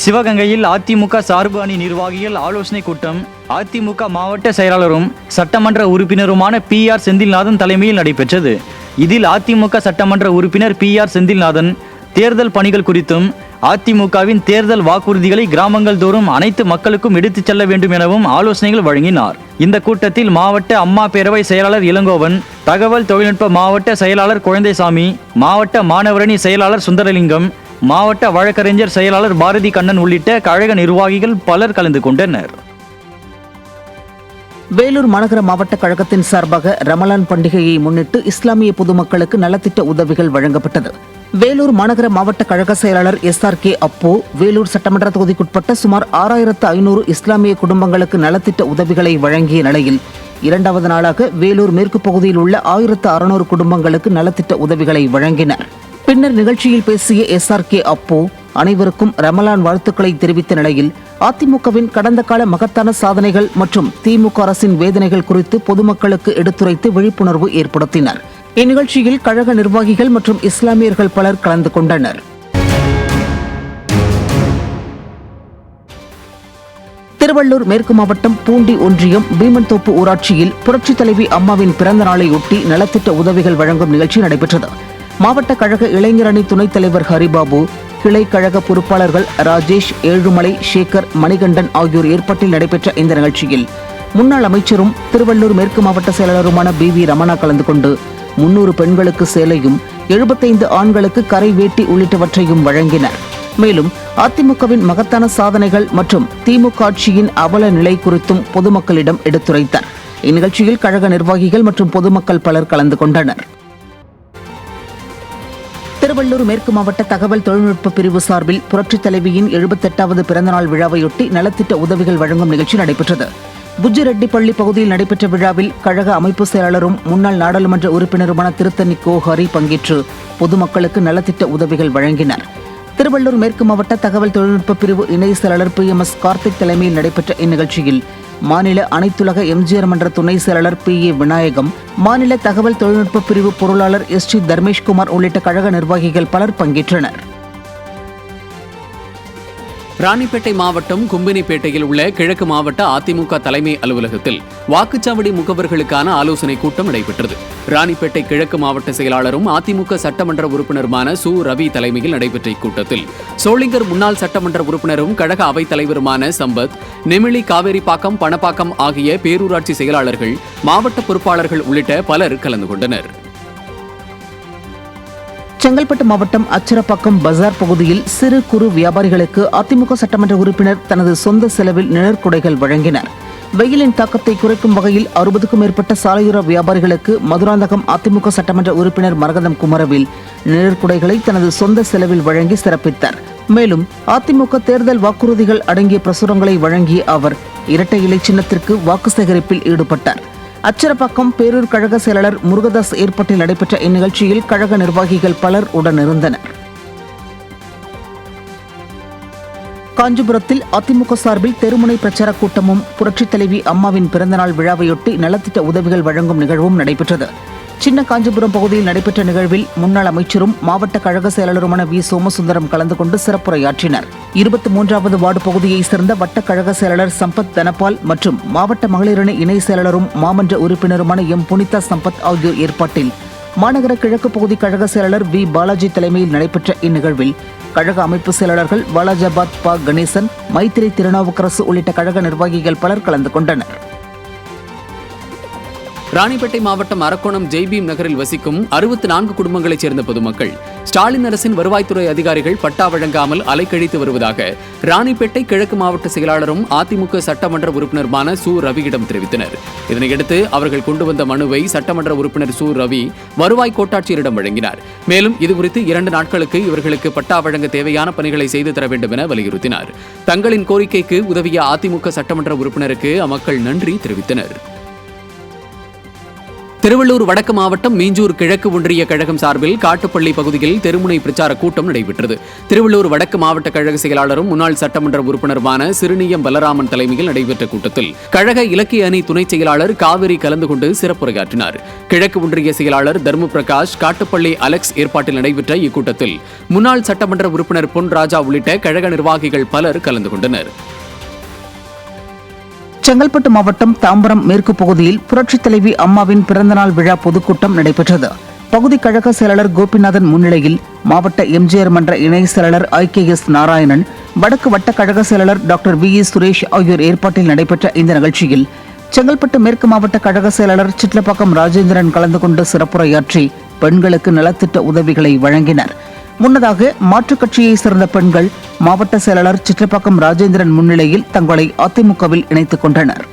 சிவகங்கையில் அதிமுக சார்பு அணி நிர்வாகிகள் ஆலோசனை கூட்டம் அதிமுக மாவட்ட செயலாளரும் சட்டமன்ற உறுப்பினருமான PR செந்தில்நாதன் தலைமையில் நடைபெற்றது. இதில் அதிமுக சட்டமன்ற உறுப்பினர் PR செந்தில்நாதன் தேர்தல் பணிகள் குறித்தும் அதிமுகவின் தேர்தல் வாக்குறுதிகளை கிராமங்கள் தோறும் அனைத்து மக்களுக்கும் எடுத்துச் செல்ல வேண்டும் எனவும் ஆலோசனைகள் வழங்கினார். இந்த கூட்டத்தில் மாவட்ட அம்மா பேரவை செயலாளர் இளங்கோவன், தகவல் தொழில்நுட்ப மாவட்ட செயலாளர் குழந்தைசாமி, மாவட்ட மாணவரணி செயலாளர் சுந்தரலிங்கம், மாவட்ட வழக்கறிஞர் செயலாளர் பாரதி கண்ணன் உள்ளிட்ட கழக நிர்வாகிகள் பலர் கலந்து கொண்டனர். வேலூர் மாநகர மாவட்ட கழகத்தின் சார்பாக ரமலான் பண்டிகையை முன்னிட்டு இஸ்லாமிய பொதுமக்களுக்கு நலத்திட்ட உதவிகள் வழங்கப்பட்டது. வேலூர் மாநகர மாவட்ட கழக செயலாளர் SRK அப்போ வேலூர் சட்டமன்ற தொகுதிக்குட்பட்ட சுமார் 6500 இஸ்லாமிய குடும்பங்களுக்கு நலத்திட்ட உதவிகளை வழங்கிய நிலையில் இரண்டாவது நாளாக வேலூர் மேற்கு பகுதியில் உள்ள 1600 குடும்பங்களுக்கு நலத்திட்ட உதவிகளை வழங்கினர். பின்னர் நிகழ்ச்சியில் பேசிய SRK அப்போ அனைவருக்கும் ரமலான் வாழ்த்துக்களை தெரிவித்த நிலையில் அதிமுகவின் கடந்த கால மகத்தான சாதனைகள் மற்றும் திமுக அரசின் வேதனைகள் குறித்து பொதுமக்களுக்கு எடுத்துரைத்து விழிப்புணர்வு ஏற்படுத்தினர். இந்நிகழ்ச்சியில் கழக நிர்வாகிகள் மற்றும் இஸ்லாமியர்கள் பலர் கலந்து கொண்டனர். திருவள்ளூர் மேற்கு மாவட்டம் பூண்டி ஒன்றியம் பீமன்தோப்பு ஊராட்சியில் புரட்சித் தலைவி அம்மாவின் பிறந்த நாளையொட்டி நலத்திட்ட உதவிகள் வழங்கும் நிகழ்ச்சி நடைபெற்றது. மாவட்ட கழக இளைஞரணி துணைத் தலைவர் ஹரிபாபு, கிளை கழக பொறுப்பாளர்கள் ராஜேஷ், ஏழுமலை, சேகர், மணிகண்டன் ஆகியோர் ஏற்பாட்டில் நடைபெற்ற இந்த நிகழ்ச்சியில் முன்னாள் அமைச்சரும் திருவள்ளூர் மேற்கு மாவட்ட செயலாளருமான BV ரமணா கலந்து கொண்டு 300 பெண்களுக்கு சேலையும் 75 ஆண்களுக்கு கரை வேட்டி உள்ளிட்டவற்றையும் வழங்கினர். மேலும் அதிமுகவின் மகத்தான சாதனைகள் மற்றும் திமுக ஆட்சியின் அவல நிலை குறித்தும் பொதுமக்களிடம் எடுத்துரைத்தார். இந்நிகழ்ச்சியில் கழக நிர்வாகிகள் மற்றும் பொதுமக்கள் பலர் கலந்து கொண்டனர். திருவள்ளூர் மேற்கு மாவட்ட தகவல் தொழில்நுட்ப பிரிவு சார்பில் புரட்சித் தலைவியின் 78வது பிறந்தநாள் விழாவையொட்டி நலத்திட்ட உதவிகள் வழங்கும் நிகழ்ச்சி நடைபெற்றது. புஜ்ஜிரெட்டிப்பள்ளி பகுதியில் நடைபெற்ற விழாவில் கழக அமைப்பு செயலாளரும் முன்னாள் நாடாளுமன்ற உறுப்பினருமான திருத்தணி கோ ஹரி பங்கேற்று பொதுமக்களுக்கு நலத்திட்ட உதவிகள் வழங்கினர். திருவள்ளூர் மேற்கு மாவட்ட தகவல் தொழில்நுட்ப பிரிவு இணை செயலாளர் PMS கார்த்திக் தலைமையில் நடைபெற்ற இந்நிகழ்ச்சியில் மாநில அனைத்துலக MGR மன்ற துணை செயலாளர் PA விநாயகம், மாநில தகவல் தொழில்நுட்ப பிரிவு பொருளாளர் ST தர்மேஷ்குமார் உள்ளிட்ட கழக நிர்வாகிகள் பலர் பங்கேற்றனர். ராணிப்பேட்டை மாவட்டம் கும்பினிப்பேட்டையில் உள்ள கிழக்கு மாவட்ட அதிமுக தலைமை அலுவலகத்தில் வாக்குச்சாவடி முகவர்களுக்கான ஆலோசனை கூட்டம் நடைபெற்றது. ராணிப்பேட்டை கிழக்கு மாவட்ட செயலாளரும் அதிமுக சட்டமன்ற உறுப்பினருமான சு ரவி தலைமையில் நடைபெற்ற இக்கூட்டத்தில் சோளிங்கர் முன்னாள் சட்டமன்ற உறுப்பினரும் கழக அவைத் தலைவருமான சம்பத், நெமிலி, காவேரிப்பாக்கம், பணப்பாக்கம் ஆகிய பேரூராட்சி செயலாளர்கள், மாவட்ட பொறுப்பாளர்கள் உள்ளிட்ட பலர் கலந்து கொண்டனர். செங்கல்பட்டு மாவட்டம் அச்சரப்பாக்கம் பஜார் பகுதியில் சிறு குறு வியாபாரிகளுக்கு அதிமுக சட்டமன்ற உறுப்பினர் தனது சொந்த செலவில் நிழற்குடைகள் வழங்கினார். வெயிலின் தாக்கத்தை குறைக்கும் வகையில் 60க்கும் மேற்பட்ட சாலையோர வியாபாரிகளுக்கு மதுராந்தகம் அதிமுக சட்டமன்ற உறுப்பினர் மரகதம் குமரவேல் நிழற்குடைகளை தனது சொந்த செலவில் வழங்கி சிறப்பித்தார். மேலும் அதிமுக தேர்தல் வாக்குறுதிகள் அடங்கிய பிரசுரங்களை வழங்கிய அவர் இரட்டை இலை சின்னத்திற்கு வாக்கு சேகரிப்பில் ஈடுபட்டார். அச்சரப்பாக்கம் பேரூர் கழக செயலாளர் முருகதாஸ் ஏற்பாட்டில் நடைபெற்ற இந்நிகழ்ச்சியில் கழக நிர்வாகிகள் பலர் உடனிருந்தனர். காஞ்சிபுரத்தில் அதிமுக சார்பில் தெருமுனை பிரச்சார கூட்டமும் புரட்சித் தலைவி அம்மாவின் பிறந்தநாள் விழாவையொட்டி நலத்திட்ட உதவிகள் வழங்கும் நிகழ்வும் நடைபெற்றது. சின்ன காஞ்சிபுரம் பகுதியில் நடைபெற்ற நிகழ்வில் முன்னாள் அமைச்சரும் மாவட்ட கழக செயலாளருமான V சோமசுந்தரம் கலந்து கொண்டு சிறப்புரையாற்றினர். 23வது வார்டு பகுதியைச் சேர்ந்த வட்ட கழக செயலாளர் சம்பத் தனபால் மற்றும் மாவட்ட மகளிரணி இணை செயலாளரும் மாமன்ற உறுப்பினருமான M புனிதா சம்பத் ஆகியோர் ஏற்பாட்டில் மாநகர கிழக்கு பகுதி கழக செயலாளர் V பாலாஜி தலைமையில் நடைபெற்ற இந்நிகழ்வில் கழக அமைப்பு செயலாளர்கள் வாலாஜாபாத் ப கணேசன், மைத்திரி திருநாவுக்கரசு உள்ளிட்ட கழக நிர்வாகிகள் பலர் கலந்து கொண்டனர். ராணிப்பேட்டை மாவட்டம் அரக்கோணம் ஜெய்பீம் நகரில் வசிக்கும் 64 குடும்பங்களைச் சேர்ந்த பொதுமக்கள் ஸ்டாலின் அரசின் வருவாய்த்துறை அதிகாரிகள் பட்டா வழங்காமல் அலைக்கழித்து வருவதாக ராணிப்பேட்டை கிழக்கு மாவட்ட செயலாளரும் அதிமுக சட்டமன்ற உறுப்பினருமான சு ரவியிடம் தெரிவித்தனர். இதனையடுத்து அவர்கள் கொண்டு வந்த மனுவை சட்டமன்ற உறுப்பினர் சு ரவி வருவாய் கோட்டாட்சியரிடம் வழங்கினார். மேலும் இதுகுறித்து 2 நாட்களுக்கு இவர்களுக்கு பட்டா வழங்க தேவையான பணிகளை செய்து தர வேண்டும் என வலியுறுத்தினார். தங்களின் கோரிக்கைக்கு உதவிய அதிமுக சட்டமன்ற உறுப்பினருக்கு அம்மக்கள் நன்றி தெரிவித்தனர். திருவள்ளூர் வடக்கு மாவட்டம் மீஞ்சூர் கிழக்கு ஒன்றிய கழகம் சார்பில் காட்டுப்பள்ளி பகுதியில் தெருமுனை பிரச்சார கூட்டம் நடைபெற்றது. திருவள்ளூர் வடக்கு மாவட்ட கழக செயலாளரும் முன்னாள் சட்டமன்ற உறுப்பினருமான சிறுனியம் பலராமன் தலைமையில் நடைபெற்ற கூட்டத்தில் கழக இலக்கிய அணி துணை செயலாளர் காவிரி கலந்து கொண்டு சிறப்புரையாற்றினார். கிழக்கு ஒன்றிய செயலாளர் தர்ம பிரகாஷ், காட்டுப்பள்ளி அலெக்ஸ் ஏற்பாட்டில் நடைபெற்ற இக்கூட்டத்தில் முன்னாள் சட்டமன்ற உறுப்பினர் பொன் ராஜா உள்ளிட்ட கழக நிர்வாகிகள் பலர் கலந்து கொண்டனர். செங்கல்பட்டு மாவட்டம் தாம்பரம் மேற்கு பகுதியில் புரட்சித் தலைவி அம்மாவின் பிறந்தநாள் விழா பொதுக்கூட்டம் நடைபெற்றது. பகுதி கழக செயலாளர் கோபிநாதன் முன்னிலையில் மாவட்ட எம்ஜிஆர் மன்ற இணை செயலாளர் IKS நாராயணன், வடக்கு வட்ட கழக செயலாளர் டாக்டர் VE சுரேஷ் ஆகியோர் ஏற்பாட்டில் நடைபெற்ற இந்த நிகழ்ச்சியில் செங்கல்பட்டு மேற்கு மாவட்ட கழக செயலாளர் சிட்லப்பாக்கம் ராஜேந்திரன் கலந்து கொண்டு சிறப்புரையாற்றி பெண்களுக்கு நலத்திட்ட உதவிகளை வழங்கினர். முன்னதாக மாற்றுக் கட்சியைச் சேர்ந்த பெண்கள் மாவட்ட செயலாளர் சிட்லப்பாக்கம் ராஜேந்திரன் முன்னிலையில் தங்களை அதிமுகவில் இணைத்துக் கொண்டனர்.